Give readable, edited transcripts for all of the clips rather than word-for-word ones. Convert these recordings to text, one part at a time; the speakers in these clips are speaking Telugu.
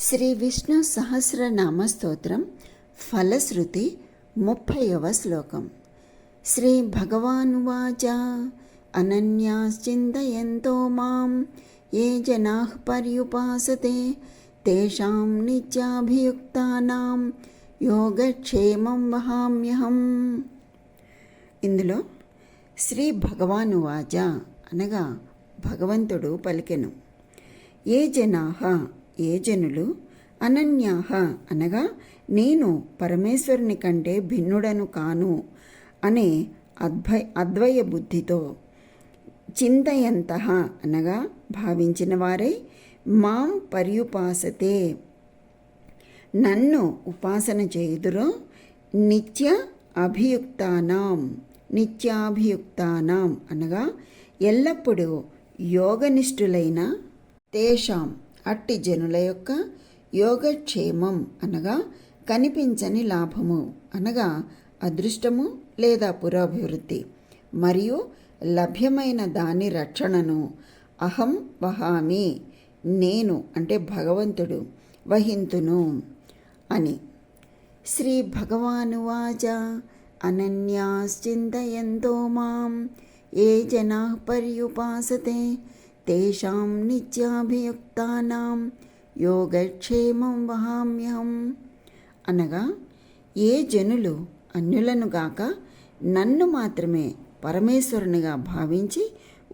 శ్రీ విష్ణు సహస్రనామ స్తోత్రం ఫలశ్రుతి 30వ శ్లోకం. శ్రీ భగవానువాచ అనన్యాశ్చింతయంతో మాం ఏ జనాః పర్యుపాసతే తేషాం నిత్యాభియుక్తానాం యోగక్షేమం వహామ్యహం. ఇందులో శ్రీ భగవానువాచ అనగా భగవంతుడు పలికెను. ఏ జనాః ఏ జనులు, అనన్యాః అనగా నేను పరమేశ్వరుని కంటే భిన్నుడను కాను అనే అద్వయ బుద్ధితో, చింతయంతః అనగా భావించిన వారై, మాం పర్యుపాసతే నన్ను ఉపాసన చేయుదురో, నిత్యాభియుక్తానాం అనగా ఎల్లప్పుడూ యోగనిష్ఠులైన తేషాం అట్టి జనుల యొక్క యోగక్షేమం అనగా కనిపించని లాభము అనగా అదృష్టము లేదా పురోభివృద్ధి మరియు లభ్యమైన దాని రక్షణను అహం వహామి నేను అంటే భగవంతుడు వహింతును అని. శ్రీ భగవానువాచ అనన్యాశ్చింతయంతో మాం ఏ జనాః పర్యుపాసతే తేషాం నిత్యాభియుక్తానాం యోగక్షేమం వహామ్యహం అనగా ఏ జనులు అన్యులను గాక నన్ను మాత్రమే పరమేశ్వరునిగా భావించి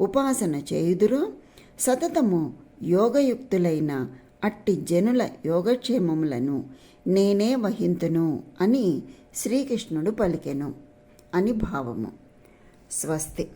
ఉపాసన చేయుదురో, సతతము యోగయుక్తులైన అట్టి జనుల యోగక్షేమములను నేనే వహింతును అని శ్రీకృష్ణుడు పలికెను అని భావము. స్వస్తి.